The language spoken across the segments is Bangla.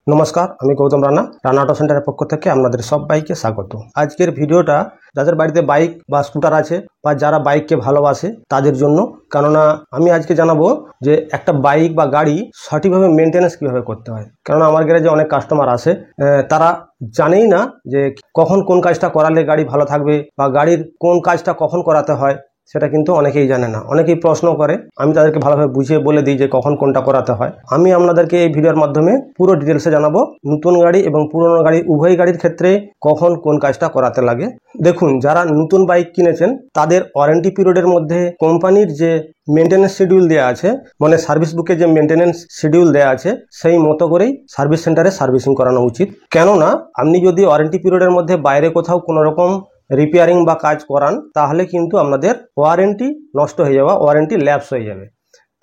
নমস্কার, আমি গৌতম রানা অটো সেন্টারের পক্ষ থেকে আপনাদের সবাইকে স্বাগত। আজকের ভিডিওটা যাদের বাড়িতে বাইক বা স্কুটার আছে বা যারা বাইককে ভালোবাসে তাদের জন্য, কেননা আমি আজকে জানাবো যে একটা বাইক বা গাড়ি সঠিকভাবে মেনটেনেন্স কিভাবে করতে হয়। কেননা আমার গ্যারেজে অনেক কাস্টমার আসে, তারা জানেই না যে কখন কোন কাজটা করালে গাড়ি ভালো থাকবে বা গাড়ির কোন কাজটা কখন করাতে হয়, সেটা কিন্তু অনেকেই জানে না, অনেকেই প্রশ্ন করে। আমি তাদেরকে ভালোভাবে বুঝিয়ে বলে দিই যে কখন কোনটা করাতে হয়। আমি আপনাদেরকে এই ভিডিওর মাধ্যমে পুরো ডিটেলসে জানাবো নতুন গাড়ি এবং পুরনো গাড়ি উভয় গাড়ির ক্ষেত্রে কখন কোন কাজটা করাতে লাগে। দেখুন, যারা নতুন বাইক কিনেছেন তাদের ওয়ারেন্টি পিরিয়ডের মধ্যে কোম্পানির যে মেনটেন্যান্স শিডিউল দেওয়া আছে, মানে সার্ভিস বুকে যে মেনটেন্যান্স শিডিউল দেওয়া আছে, সেই মতো করেই সার্ভিস সেন্টারে সার্ভিসিং করানো উচিত। কেননা আপনি যদি ওয়ারেন্টি পিরিয়ডের মধ্যে বাইরে কোথাও কোনো রকম রিপেয়ারিং বা কাজ করান, তাহলে কিন্তু আপনাদের ওয়ারেন্টি নষ্ট হয়ে যাওয়া, ওয়ারেন্টি ল্যাপস হয়ে যাবে।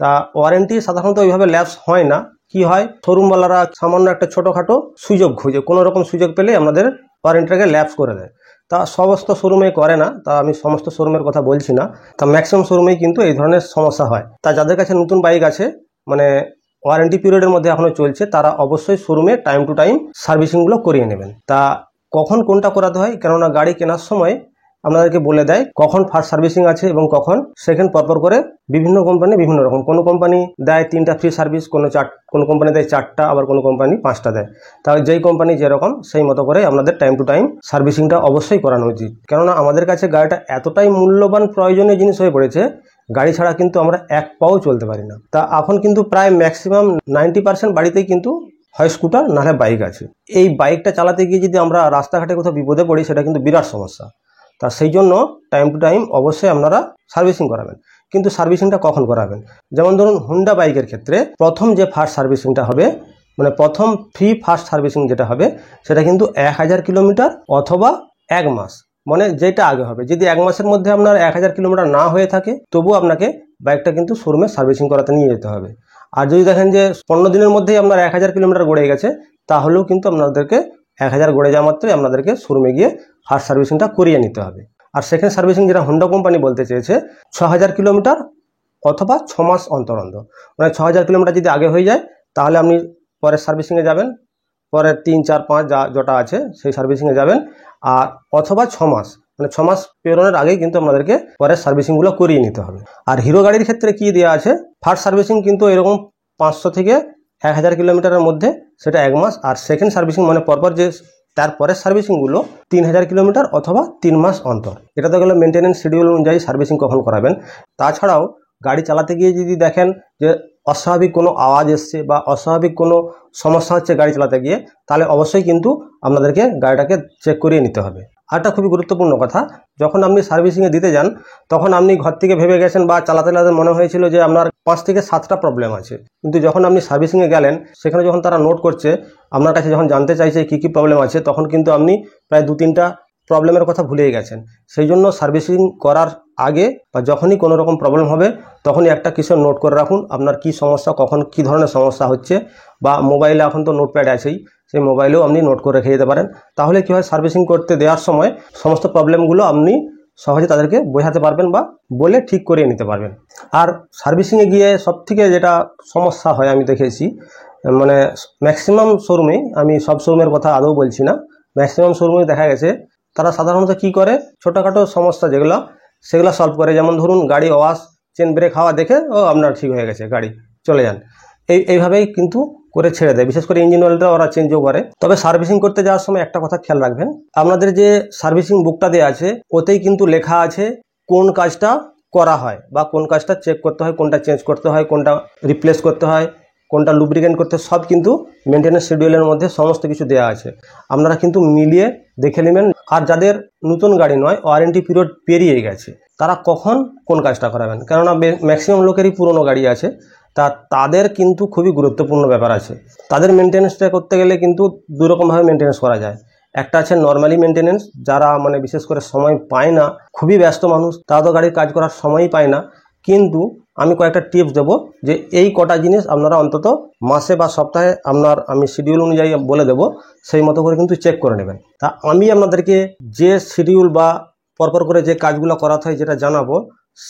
তা ওয়ারেন্টি সাধারণত ওইভাবে ল্যাপস হয় না। কি হয়, শোরুমওয়ালারা সামান্য একটা ছোটোখাটো সুযোগ খুঁজে, কোনো রকম সুযোগ পেলে আমাদের ওয়ারেন্টিটাকে ল্যাপস করে দেয়। তা সমস্ত শোরুমে করে না, তা আমি সমস্ত শোরুমের কথা বলছি না, তা ম্যাক্সিমাম শোরুমেই কিন্তু এই ধরনের সমস্যা হয়। তা যাদের কাছে নতুন বাইক আছে, মানে ওয়ারেন্টি পিরিয়ডের মধ্যে এখনও চলছে, তারা অবশ্যই শোরুমে টাইম টু টাইম সার্ভিসিংগুলো করিয়ে নেবেন। তা কখন কোনটা করাতে হয়, কেননা গাড়ি কেনার সময় আপনাদেরকে বলে দেয় কখন ফার্স্ট সার্ভিসিং আছে এবং কখন সেকেন্ড, পরপর করে। বিভিন্ন কোম্পানি বিভিন্ন রকম, কোনো কোম্পানি দেয় 3টা ফ্রি সার্ভিস, কোনো কোম্পানি দেয় 4টা, আবার কোনো কোম্পানি 5টা দেয়। তাহলে যেই কোম্পানি যেরকম সেই মতো করে আপনাদের টাইম টু টাইম সার্ভিসিংটা অবশ্যই করানো উচিত। কেননা আমাদের কাছে গাড়িটা এতটাই মূল্যবান প্রয়োজনীয় জিনিস হয়ে পড়েছে, গাড়ি ছাড়া কিন্তু আমরা এক পাও চলতে পারি না। তা এখন কিন্তু প্রায় ম্যাক্সিমাম 90% বাড়িতেই কিন্তু হয় স্কুটার নাহলে বাইক আছে। এই বাইকটা চালাতে গিয়ে যদি আমরা রাস্তাঘাটে কোথাও বিপদে পড়ি, সেটা কিন্তু বিরাট সমস্যা। তা সেই জন্য টাইম টু টাইম অবশ্যই আপনারা সার্ভিসিং করাবেন। কিন্তু সার্ভিসিংটা কখন করাবেন, যেমন ধরুন হুন্ডা বাইকের ক্ষেত্রে প্রথম যে ফার্স্ট সার্ভিসিংটা হবে, মানে প্রথম ফ্রি ফার্স্ট সার্ভিসিং যেটা হবে, সেটা কিন্তু 1000 কিলোমিটার অথবা 1 মাস, মানে যেটা আগে হবে। যদি 1 মাসের মধ্যে আপনার 1000 কিলোমিটার না হয়ে থাকে, তবুও আপনাকে বাইকটা কিন্তু শোরুমে সার্ভিসিং করাতে নিয়ে যেতে হবে। আর যদি দেখেন যে 15 দিনের মধ্যেই আপনার 1000 কিলোমিটার গড়ে গেছে, তাহলেও কিন্তু আপনাদেরকে 1000 গড়ে যাওয়া মাত্রই আপনাদেরকে শোরুমে গিয়ে ফার্স্ট সার্ভিসিংটা করিয়ে নিতে হবে। আর সেকেন্ড সার্ভিসিং যেটা হোন্ডা কোম্পানি বলতে চেয়েছে, 6000 কিলোমিটার অথবা 6 মাস অন্তর অন্তর, মানে 6000 কিলোমিটার যদি আগে হয়ে যায়, তাহলে আপনি পরের সার্ভিসিংয়ে যাবেন, পরের 3, 4, 5 যেটা আছে সেই সার্ভিসিংয়ে যাবেন। আর অথবা 6 মাস, মানে 6 মাস পেরোনোর আগেই কিন্তু আপনাদেরকে পরের সার্ভিসিংগুলো করিয়ে নিতে হবে। আর হিরো গাড়ির ক্ষেত্রে কি দেওয়া আছে, ফার্স্ট সার্ভিসিং কিন্তু এরকম 500 থেকে 1000 কিলোমিটারের মধ্যে, সেটা 1 মাস। আর সেকেন্ড সার্ভিসিং মানে পরপর যে তারপরের সার্ভিসিংগুলো 3000 কিলোমিটার অথবা 3 মাস অন্তর। এটা তো গেলো মেনটেন্যান্স শিডিউল অনুযায়ী সার্ভিসিং কখন করাবেন। তাছাড়াও গাড়ি চালাতে গিয়ে যদি দেখেন যে অস্বাভাবিক কোনো আওয়াজ এসছে বা অস্বাভাবিক কোনো সমস্যা হচ্ছে গাড়ি চালাতে গিয়ে, তাহলে অবশ্যই কিন্তু আপনাদেরকে গাড়িটাকে চেক করিয়ে নিতে হবে। আরটা খুবই গুরুত্বপূর্ণ কথা, যখন আপনি সার্ভিসিংয়ে দিতে যান, তখন আপনি ঘর থেকে ভেবে গেছেন বা চালাতে চালাতে মনে হয়েছিল যে আপনার 5 থেকে 7টা প্রবলেম আছে, কিন্তু যখন আপনি সার্ভিসিংয়ে গেলেন, সেখানে যখন তারা নোট করছে, আপনার কাছে যখন জানতে চাইছে কী কী প্রবলেম আছে, তখন কিন্তু আপনি প্রায় 2-3টা প্রবলেমের কথা ভুলেই গেছেন। সেই জন্য সার্ভিসিং করার আগে বা যখনই কোনো রকম প্রবলেম হবে, তখনই একটা কিছু নোট করে রাখুন আপনার কি সমস্যা, কখন কি ধরনের সমস্যা হচ্ছে। বা মোবাইলে এখন তো নোটপ্যাড আছেই, সেই মোবাইলেও আপনি নোট করে রেখে যেতে পারেন। তাহলে কী হয়, সার্ভিসিং করতে দেওয়ার সময় সমস্ত প্রবলেমগুলো আপনি সহজে তাদেরকে বোঝাতে পারবেন বা বলে ঠিক করিয়ে নিতে পারবেন। আর সার্ভিসিংয়ে গিয়ে সবথেকে যেটা সমস্যা হয় আমি দেখেছি, মানে ম্যাক্সিমাম শোরুমেই, আমি সব শোরুমের কথা আদৌ বলছি না, ম্যাক্সিমাম শোরুমে দেখা গেছে তারা সাধারণত কি করে, ছোটোখাটো সমস্যা যেগুলো সেগুলো সলভ করে। যেমন ধরুন গাড়ি ওয়াশ, চেন ব্রেক হাওয়া দেখে ও আপনার ঠিক হয়ে গেছে, গাড়ি চলে যান, এইভাবেই কিন্তু করে ছেড়ে দেয়। বিশেষ করে ইঞ্জিন অয়েলটা ওরা চেঞ্জও করে। তবে সার্ভিসিং করতে যাওয়ার সময় একটা কথা খেয়াল রাখবেন, আপনাদের যে সার্ভিসিং বুকটা দেওয়া আছে, ওতেই কিন্তু লেখা আছে কোন কাজটা করা হয় বা কোন কাজটা চেক করতে হয়, কোনটা চেঞ্জ করতে হয়, কোনটা রিপ্লেস করতে হয়, কোনটা লুব্রিকেন্ট করতে, সব কিন্তু মেনটেন্যান্স শিডিউলের মধ্যে সমস্ত কিছু দেওয়া আছে। আপনারা কিন্তু মিলিয়ে দেখে নেবেন। আর যাদের নতুন গাড়ি নয়, ওয়ারেন্টি পিরিয়ড পেরিয়ে গেছে, তারা কখন কোন কাজটা করাবেন, কেননা ম্যাক্সিমাম লোকেরই পুরনো গাড়ি আছে, তাদের কিন্তু খুবই গুরুত্বপূর্ণ ব্যাপার আছে। তাদের মেনটেন্যান্সটা করতে গেলে কিন্তু দুরকমভাবে মেনটেন্যান্স করা যায়। একটা আছে নর্মালি মেনটেন্যান্স, যারা মানে বিশেষ করে সময় পায় না, খুবই ব্যস্ত মানুষ, তারা তো গাড়ির কাজ করার সময়ই পায় না। কিন্তু আমি কয়েকটা টিপস দেবো যে এই কটা জিনিস আপনারা অন্তত মাসে বা সপ্তাহে আমি শিডিউল অনুযায়ী বলে দেবো, সেই মতো করে কিন্তু চেক করে নেবেন। তা আমি আপনাদেরকে যে শিডিউল বা পরপর করে যে কাজগুলো করাতে হয় যেটা জানাবো,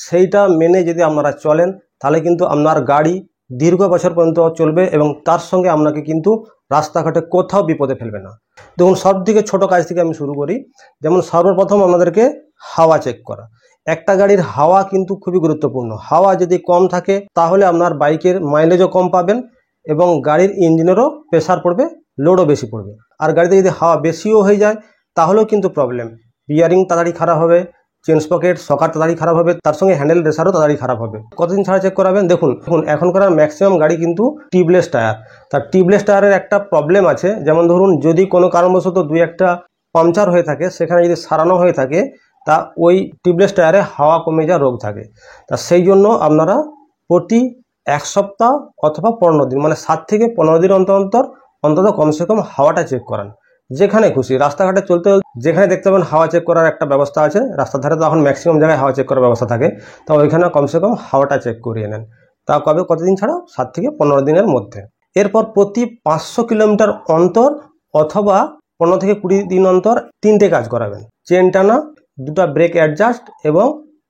সেইটা মেনে যদি আপনারা চলেন, তাহলে কিন্তু আপনার গাড়ি দীর্ঘ বছর পর্যন্ত চলবে এবং তার সঙ্গে আপনাকে কিন্তু রাস্তাঘাটে কোথাও বিপদে ফেলবে না। দেখুন, সব থেকে ছোটো কাজ থেকে আমি শুরু করি। যেমন সর্বপ্রথম আপনাদেরকে হাওয়া চেক করা। একটা গাড়ির হাওয়া কিন্তু খুবই গুরুত্বপূর্ণ। হাওয়া যদি কম থাকে তাহলে আপনার বাইকের মাইলেজও কম পাবেন এবং গাড়ির ইঞ্জিনেরও প্রেশার পড়বে, লোডও বেশি পড়বে। আর গাড়িতে যদি হাওয়া বেশিও হয়ে যায় তাহলেও কিন্তু প্রবলেম। বিয়ারিং তাড়াতাড়ি খারাপ হবে, চেন স্পকেট সকার তাড়াতাড়ি খারাপ হবে, তার সঙ্গে হ্যান্ডেল রেসারও তাড়াতাড়ি খারাপ হবে। কতদিন ছাড়া চেক করাবেন? দেখুন এখনকার ম্যাক্সিমাম গাড়ি কিন্তু টিউবলেস টায়ার। তার টিউবলেস টায়ারের একটা প্রবলেম আছে, যেমন ধরুন যদি কোনো কারণবশত দুই একটা পাংচার হয়ে থাকে, সেখানে যদি সারানো হয়ে থাকে তা ওই টিউবলেস টায়ারে হাওয়া কমে যাওয়ার রোগ থাকে। তা সেই জন্য আপনারা প্রতি 1 সপ্তাহ অথবা 15 দিন, মানে 7 থেকে 15 দিন অন্তত কমসে কম হাওয়াটা চেক করান। যেখানে খুশি রাস্তাঘাটে চলতে যেখানে দেখতে পাবেন হাওয়া চেক করার একটা ব্যবস্থা আছে, রাস্তার ধারে তো এখন ম্যাক্সিমাম জায়গায় হাওয়া চেক করার ব্যবস্থা থাকে, তো ওইখানে কমসে কম হাওয়াটা চেক করিয়ে নেন। তা কতদিন ছাড়া? 7 থেকে 15 দিনের মধ্যে। এরপর প্রতি 500 কিলোমিটার অন্তর অথবা 15 থেকে 20 দিন অন্তর 3টে কাজ করাবেন: চেন টানা, 2টা ব্রেক অ্যাডজাস্ট এবং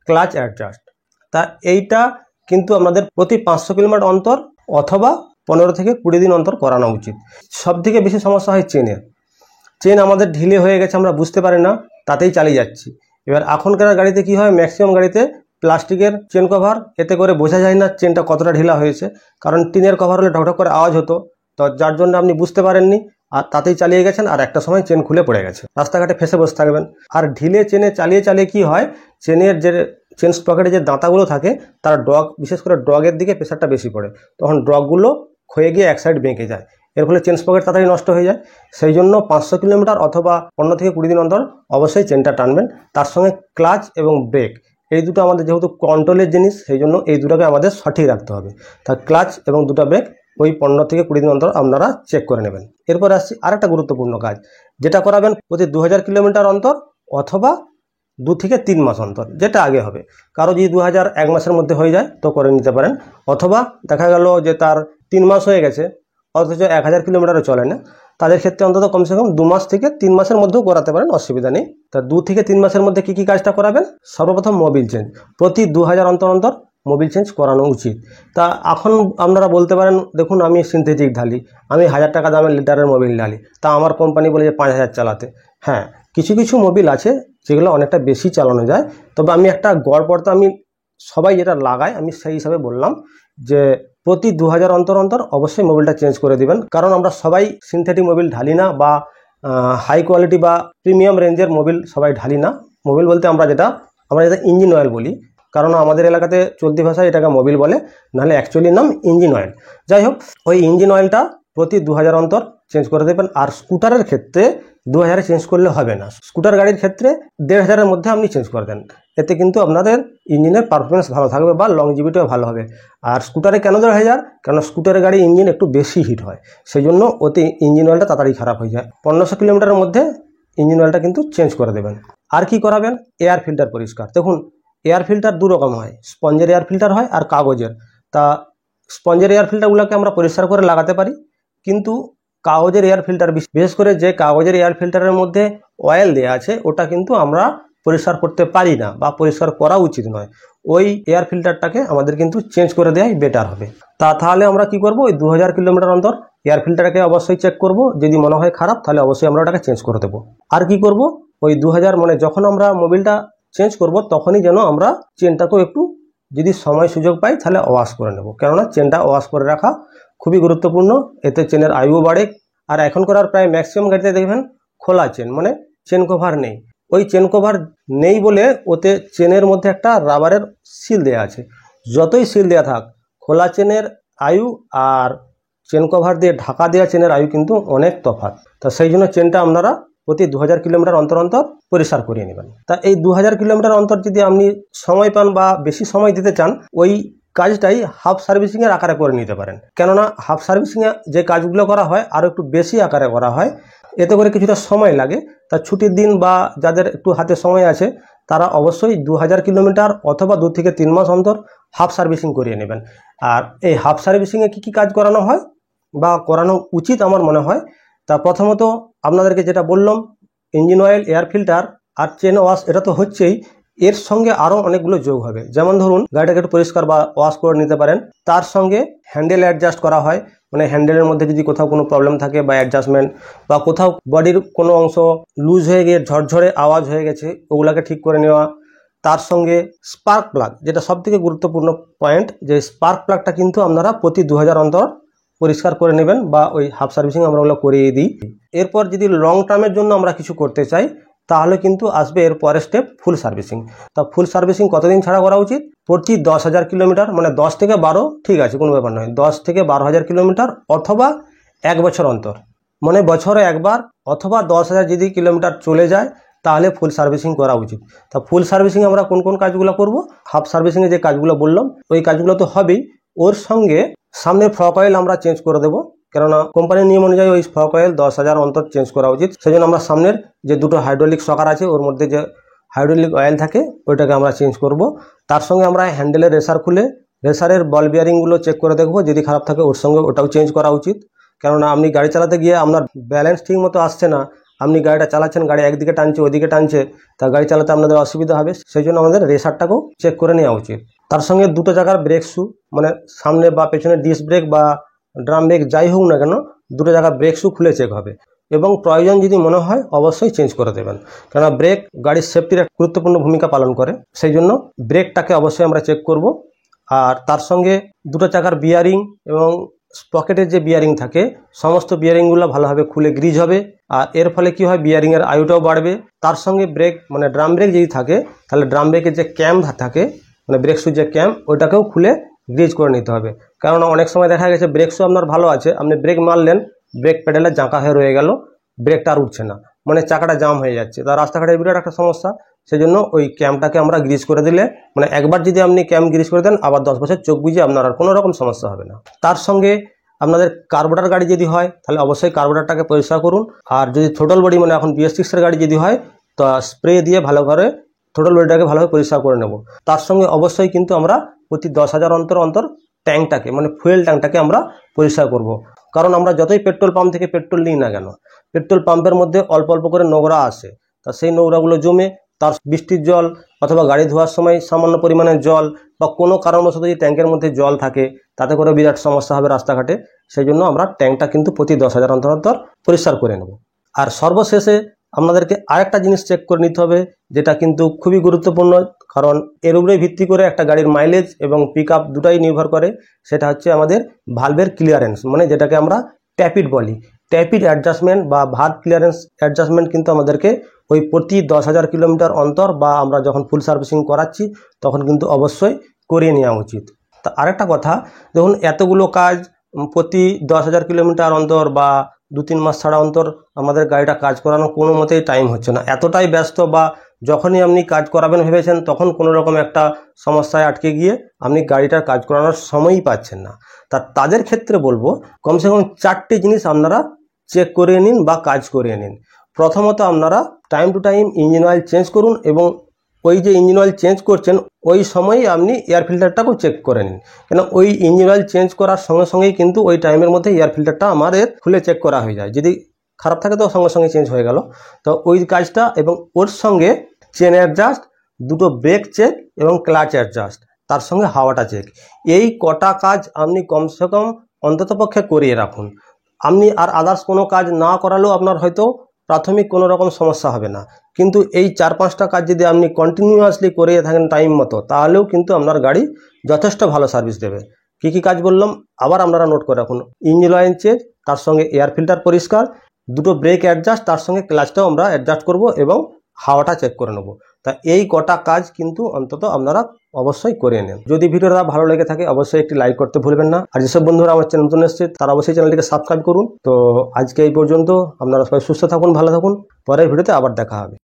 ক্লাচ অ্যাডজাস্ট। তা এইটা কিন্তু আপনাদের প্রতি 500 কিলোমিটার অন্তর অথবা 15 থেকে 20 দিন অন্তর করানো উচিত। সব থেকে বেশি সমস্যা হয় চেনের। চেন আমাদের ঢিলে হয়ে গেছে, আমরা বুঝতে পারি না, তাতেই চালিয়ে যাচ্ছি। এবার এখনকার গাড়িতে কি হয়, ম্যাক্সিমাম গাড়িতে প্লাস্টিকের চেন কভার, এতে করে বোঝা যায় না চেনটা কতটা ঢিলা হয়েছে। কারণ টিনের কভার হলে ঢকঢক করে আওয়াজ হতো, তো যার জন্য আপনি বুঝতে পারেননি আর তাতেই চালিয়ে গেছেন, আর একটা সময় চেন খুলে পড়ে গেছে, রাস্তাঘাটে ফেসে বসে থাকবেন। আর ঢিলে চেনে চালিয়ে কি হয়, চেনের যে চেন স্পকেটে যে দাঁতাগুলো থাকে তার বিশেষ করে ডগের দিকে প্রেশারটা বেশি পড়ে, তখন ডগগুলো ক্ষয়ে গিয়ে এক সাইড বেঁকে যায়, এর ফলে চেন স্পকেট তাড়াতাড়ি নষ্ট হয়ে যায়। সেই জন্য 500 কিলোমিটার অথবা 15 থেকে 20 দিন অন্তর অবশ্যই চেনটা টানবেন। তার সঙ্গে ক্লাচ এবং ব্রেক, এই দুটো আমাদের যেহেতু কন্ট্রোলের জিনিস, সেই জন্য এই দুটোকে আমাদের সঠিক রাখতে হবে। তা ক্লাচ এবং 2টা ব্রেক ওই 15 থেকে 20 দিন অন্তর আপনারা চেক করে নেবেন। এরপর আসছি আরেকটা গুরুত্বপূর্ণ কাজ, যেটা করাবেন প্রতি 2000 কিলোমিটার অন্তর অথবা 2 থেকে 3 মাস অন্তর, যেটা আগে হবে। কারো যদি 2000 1 মাসের মধ্যে হয়ে যায় তো করে নিতে পারেন, অথবা দেখা গেল যে তার 3 মাস হয়ে গেছে অথচ 1000 কিলোমিটারও চলে না, তাদের ক্ষেত্রে অন্তত কমসে কম 2 মাস থেকে 3 মাসের মধ্যেও করাতে পারেন, অসুবিধা নেই। তা 2 থেকে 3 মাসের মধ্যে কী কাজটা করাবেন? সর্বপ্রথম মোবিল চেঞ্জ, প্রতি 2000 অন্তর মোবিল চেঞ্জ করানো উচিত। তা এখন আপনারা বলতে পারেন, দেখুন আমি সিনথেটিক ঢালি, আমি 1000 টাকা দামের লিটারের মোবিল ঢালি, তা আমার কোম্পানি বলে যে 5000 চালাতে। হ্যাঁ, কিছু মোবিল আছে যেগুলো অনেকটা বেশি চালানো যায়, তবে আমি একটা গড় পড়তে আমি সবাই যেটা লাগায় আমি সেই হিসাবে বললাম যে প্রতি 2000 অন্তর অবশ্যই মোবিলটা চেঞ্জ করে দিবেন। কারণ আমরা সবাই সিনথেটিক মোবিল ঢালি না, বা হাই কোয়ালিটি বা প্রিমিয়াম রেঞ্জের মোবিল সবাই ঢালি না। মোবিল বলতে আমরা যেটা ইঞ্জিন অয়েল বলি, কারণ আমাদের এলাকাতে চলতি ভাষায় এটাকে মোবিল বলে, নাহলে অ্যাকচুয়ালি নাম ইঞ্জিন অয়েল। যাই হোক, ওই ইঞ্জিন অয়েলটা প্রতি 2000 অন্তর চেঞ্জ করে দেবেন। আর স্কুটারের ক্ষেত্রে 2000 চেঞ্জ করলে হবে না, স্কুটার গাড়ির ক্ষেত্রে 1500-এর মধ্যে আপনি চেঞ্জ করে দেন, এতে কিন্তু আপনাদের ইঞ্জিনের পারফরমেন্স ভালো থাকবে বা লংজিভিটিও ভালো হবে। আর স্কুটারে কেন 1500? কারণ স্কুটারের গাড়ি ইঞ্জিন একটু বেশি হিট হয়, সেই জন্য ওতে ইঞ্জিন অয়েলটা তাড়াতাড়ি খারাপ হয়ে যায়। 1500 কিলোমিটারের মধ্যে ইঞ্জিন অয়েলটা কিন্তু চেঞ্জ করে দেবেন। আর কি করাবেন? এয়ার ফিল্টার পরিষ্কার। দেখুন, এয়ার ফিল্টার 2 রকম হয়, স্পঞ্জের এয়ার ফিল্টার হয় আর কাগজের। তা স্পঞ্জের এয়ার ফিল্টারগুলোকে আমরা পরিষ্কার করে লাগাতে পারি, কিন্তু কাগজের এয়ার ফিল্টার, বিশেষ করে যে কাগজের এয়ার ফিল্টারের মধ্যে অয়েল দেওয়া আছে, ওটা কিন্তু আমরা পরিষ্কার করতে পারি না বা পরিষ্কার করা উচিত নয়। ওই এয়ার ফিল্টারটাকে আমাদের কিন্তু চেঞ্জ করে দেওয়াই বেটার হবে। তাহলে আমরা কি করব, ওই 2000 কিলোমিটার অন্তর এয়ার ফিল্টারটাকে অবশ্যই চেক করব, যদি মনে হয় খারাপ তাহলে অবশ্যই আমরা ওটাকে চেঞ্জ করে দেবো। আর কি করব, ওই 2000 মানে যখন আমরা মোবিলটা চেঞ্জ করব তখনই যেন আমরা চেনটাকেও একটু যদি সময় সুযোগ পাই তাহলে ওয়াশ করে নেব, কেননা চেনটা ওয়াশ করে রাখা খুবই গুরুত্বপূর্ণ, এতে চেনের আয়ু বাড়ে। আর এখনকার প্রায় ম্যাক্সিমাম গাড়িতে দেখবেন খোলা চেন, মানে চেন কভার নেই। ওই চেন কভার নেই বলে ওতে চেনের মধ্যে একটা রাবারের সিল দেওয়া আছে। যতই সিল দেওয়া থাক, খোলা চেনের আয়ু আর চেন কভার দিয়ে ঢাকা দেওয়া চেনের আয়ু কিন্তু অনেক তফাৎ। তা সেই জন্য চেনটা আপনারা প্রতি 2000 কিলোমিটার অন্তর পরিষ্কার করিয়ে নেবেন। তা এই 2000 কিলোমিটার অন্তর যদি আপনি সময় পান বা বেশি সময় দিতে চান, ওই কাজটাই হাফ সার্ভিসিংয়ের আকারে করে নিতে পারেন। কেননা হাফ সার্ভিসিংয়ে যে কাজগুলো করা হয় আরও একটু বেশি আকারে করা হয়, এতে করে কিছুটা সময় লাগে। তা ছুটির দিন বা যাদের একটু হাতে সময় আছে তারা অবশ্যই 2000 কিলোমিটার অথবা 2 থেকে 3 মাস অন্তর হাফ সার্ভিসিং করিয়ে নেবেন। আর এই হাফ সার্ভিসিংয়ে কী কাজ করানো হয় বা করানো উচিত আমার মনে হয়, তা প্রথমত আপনাদেরকে যেটা বললাম, ইঞ্জিন অয়েল, এয়ার ফিল্টার আর চেন ওয়াশ, এটা তো হচ্ছেই। এর সঙ্গে আরও অনেকগুলো যোগ হবে। যেমন ধরুন গাড়িটাকে একটু পরিষ্কার বা ওয়াশ করে নিতে পারেন, তার সঙ্গে হ্যান্ডেল অ্যাডজাস্ট করা হয়, মানে হ্যান্ডেলের মধ্যে যদি কোথাও কোনো প্রবলেম থাকে বা অ্যাডজাস্টমেন্ট বা কোথাও বডির কোনো অংশ লুজ হয়ে গিয়ে ঝরঝরে আওয়াজ হয়ে গেছে, ওগুলাকে ঠিক করে নেওয়া। তার সঙ্গে স্পার্ক প্লাগ, যেটা সবথেকে গুরুত্বপূর্ণ পয়েন্ট, যে স্পার্ক প্লাগটা কিন্তু আপনারা প্রতি 2000 অন্তর পরিষ্কার করে নেবেন বা ওই হাফ সার্ভিসিং আমরা ওগুলো করিয়ে দিই। এরপর যদি লং টার্মের জন্য আমরা কিছু করতে চাই তাহলে কিন্তু আসবে এর পরের স্টেপ ফুল সার্ভিসিং। তা ফুল সার্ভিসিং কতদিন ছাড়া করা উচিত? প্রতি 10,000 কিলোমিটার, মানে 10 থেকে 12, ঠিক আছে কোনো ব্যাপার নয়, 10 থেকে 12,000 কিলোমিটার অথবা 1 বছর অন্তর, মানে বছরে একবার অথবা 10,000 যদি কিলোমিটার চলে যায় তাহলে ফুল সার্ভিসিং করা উচিত। তা ফুল সার্ভিসিং আমরা কোন কোন কাজগুলো করব? হাফ সার্ভিসিংয়ে যে কাজগুলো বললাম ওই কাজগুলো তো হবেই, ওর সঙ্গে সামনের ফ্রক অয়েল আমরা চেঞ্জ করে দেবো, কেননা কোম্পানির নিয়ম অনুযায়ী ওই ফ্রক অয়েল 10,000 অন্তর চেঞ্জ করা উচিত। সেই জন্য আমরা সামনের যে দুটো হাইড্রোলিক শকার আছে ওর মধ্যে যে হাইড্রোলিক অয়েল থাকে ওইটাকে আমরা চেঞ্জ করব। তার সঙ্গে আমরা হ্যান্ডেলের রেসার খুলে রেসারের বল বিয়ারিংগুলো চেক করে দেখবো, যদি খারাপ থাকে ওর সঙ্গে ওটাও চেঞ্জ করা উচিত। কেননা আপনি গাড়ি চালাতে গিয়ে আপনার ব্যালেন্স ঠিক মতো আসছে না, আপনি গাড়িটা চালাচ্ছেন, গাড়ি একদিকে টানছে ওইদিকে টানছে, তা গাড়ি চালাতে আপনাদের অসুবিধা হবে। সেই জন্য আমাদের রেসারটাকেও চেক করে নেওয়া উচিত। তার সঙ্গে দুটো জায়গার ব্রেক শু, মানে সামনে বা পেছনে ডিস্ক ব্রেক বা ড্রাম ব্রেক যাই হোক না কেন, দুটো জায়গার ব্রেক শু খুলে চেক হবে এবং প্রয়োজন যদি মনে হয় অবশ্যই চেঞ্জ করে দেবেন, কেননা ব্রেক গাড়ির সেফটির এক গুরুত্বপূর্ণ ভূমিকা পালন করে। সেই জন্য ব্রেকটাকে অবশ্যই আমরা চেক করব। আর তার সঙ্গে দুটো চাকার বিয়ারিং এবং স্পকেটের যে বিয়ারিং থাকে সমস্ত বিয়ারিংগুলো ভালোভাবে খুলে গ্রিজ হবে, আর এর ফলে কি হয়, বিয়ারিংয়ের আয়ুটাও বাড়বে। তার সঙ্গে ব্রেক, মানে ড্রাম ব্রেক যদি থাকে তাহলে ড্রাম ব্রেকের যে ক্যাম থাকে, মানে ব্রেক শু যে ক্যাম, ওইটাকেও খুলে গ্রিজ করে নিতে হবে। কারণ অনেক সময় দেখা গেছে ব্রেক শু আপনার ভালো আছে, আপনি ব্রেক মারলেন, ব্রেক প্যাডেলে জাঁকা হয়ে রয়ে গেল, ব্রেকটা আর উঠছে না, মানে চাকাটা জাম হয়ে যাচ্ছে, তার রাস্তাঘাটের বিরাট একটা সমস্যা। সেই জন্য ওই ক্যামটাকে আমরা গ্রিজ করে দিলে, মানে একবার যদি আপনি ক্যাম গ্রিজ করে দেন আবার 10 বছর চোখ বুঝে আপনার আর কোনো রকম সমস্যা হবে না। তার সঙ্গে আপনাদের কার্বোরেটর গাড়ি যদি হয় তাহলে অবশ্যই কার্বোরেটরটাকে পরিষ্কার করুন। আর যদি থ্রোটল বডি, মানে এখন BS6 এর গাড়ি যদি হয় তো স্প্রে দিয়ে ভালো করে থ্রোটল বডিটাকে ভালোভাবে পরিষ্কার করে নেব। তার সঙ্গে অবশ্যই কিন্তু আমরা প্রতি 10,000 অন্তর অন্তর ট্যাঙ্কটাকে, মানে ফুয়েল ট্যাঙ্কটাকে আমরা পরিষ্কার করব। কারণ আমরা যতই পেট্রোল পাম্প থেকে পেট্রোল নিই না কেন, পেট্রোল পাম্পের মধ্যে অল্প অল্প করে নোংরা আসে, তা সেই নোংরাগুলো জমে তার বৃষ্টির জল অথবা গাড়ি ধোয়ার সময় সামান্য পরিমাণে জল বা কোনো কারণবশত যদি ট্যাঙ্কের মধ্যে জল থাকে তাতে করে বিরাট সমস্যা হবে রাস্তাঘাটে। সেই জন্য আমরা ট্যাঙ্কটা কিন্তু প্রতি 10,000 অন্তর অন্তর পরিষ্কার করে নেব। আর সর্বশেষে আপনাদেরকে আরেকটা জিনিস চেক করে নিতে হবে, যেটা কিন্তু খুবই গুরুত্বপূর্ণ, কারণ এর উপরে ভিত্তি করে একটা গাড়ির মাইলেজ এবং পিক আপ দুটাই নির্ভর করে। সেটা হচ্ছে আমাদের ভালভের ক্লিয়ারেন্স, মানে যেটাকে আমরা ট্যাপিড বলি। ট্যাপিড অ্যাডজাস্টমেন্ট বা ভালভ ক্লিয়ারেন্স অ্যাডজাস্টমেন্ট কিন্তু আমাদেরকে ওই প্রতি 10,000 কিলোমিটার অন্তর বা আমরা যখন ফুল সার্ভিসিং করাচ্ছি তখন কিন্তু অবশ্যই করিয়ে নেওয়া উচিত। তা আরেকটা কথা, দেখুন এতগুলো কাজ প্রতি 10,000 কিলোমিটার অন্তর বা 2-3 মাস ছাড়া অন্তর আমাদের গাড়িটা কাজ করানো কোনো মতেই টাইম হচ্ছে না, এতটাই ব্যস্ত, বা যখনই আপনি কাজ করাবেন ভেবেছেন তখন কোনো রকম একটা সমস্যায় আটকে গিয়ে আপনি গাড়িটার কাজ করানোর সময়ই পাচ্ছেন না। তাদের ক্ষেত্রে বলবো কমসে কম 4টে জিনিস আপনারা চেক করে নিন বা কাজ করিয়ে নিন। প্রথমত আপনারা time to time engine oil change করুন এবং ওই যে ইঞ্জিন অয়েল চেঞ্জ করছেন ওই সময়ই আপনি এয়ার ফিল্টারটাকেও চেক করে নিন, কেন ওই ইঞ্জিন অয়েল চেঞ্জ করার সঙ্গে সঙ্গেই কিন্তু ওই টাইমের মধ্যে এয়ার ফিল্টারটা আমাদের খুলে চেক করা হয়ে যায়। যদি খারাপ থাকে তো সঙ্গে সঙ্গে চেঞ্জ হয়ে গেল, তো ওই কাজটা, এবং ওর সঙ্গে চেন অ্যাডজাস্ট, দুটো ব্রেক চেক এবং ক্লাচ অ্যাডজাস্ট, তার সঙ্গে হাওয়াটা চেক। এই কটা কাজ আপনি কমসে কম অন্ততপক্ষে করিয়ে রাখুন। আপনি আর আদার্স কোনো কাজ না করালেও আপনার হয়তো প্রাথমিক কোনো রকম সমস্যা হবে না, কিন্তু এই 4-5টা কাজ যদি আপনি কন্টিনিউয়াসলি করিয়ে থাকেন টাইম মতো, তাহলেও কিন্তু আপনার গাড়ি যথেষ্ট ভালো সার্ভিস দেবে। কী কী কাজ বললাম আবার আপনারা নোট করে রাখুন: ইঞ্জিন অয়েল চেঞ্জ, তার সঙ্গে এয়ার ফিল্টার পরিষ্কার, দুটো ব্রেক অ্যাডজাস্ট, তার সঙ্গে ক্লাচটাও আমরা অ্যাডজাস্ট করব এবং হাওয়াটা চেক করে নেব। তা এই কটা কাজ কিন্তু অন্তত আপনারা অবশ্যই করে নেন। যদি ভিডিওটা ভালো লেগে থাকে অবশ্যই একটি লাইক করতে ভুলবেন না। আর যেসব বন্ধুরা আমার চ্যানেল নতুন এসেছে তারা অবশ্যই চ্যানেলটিকে সাবস্ক্রাইব করুন। তো আজকে এই পর্যন্ত, আপনারা সবাই সুস্থ থাকুন, ভালো থাকুন, পরের ভিডিওতে আবার দেখা হবে।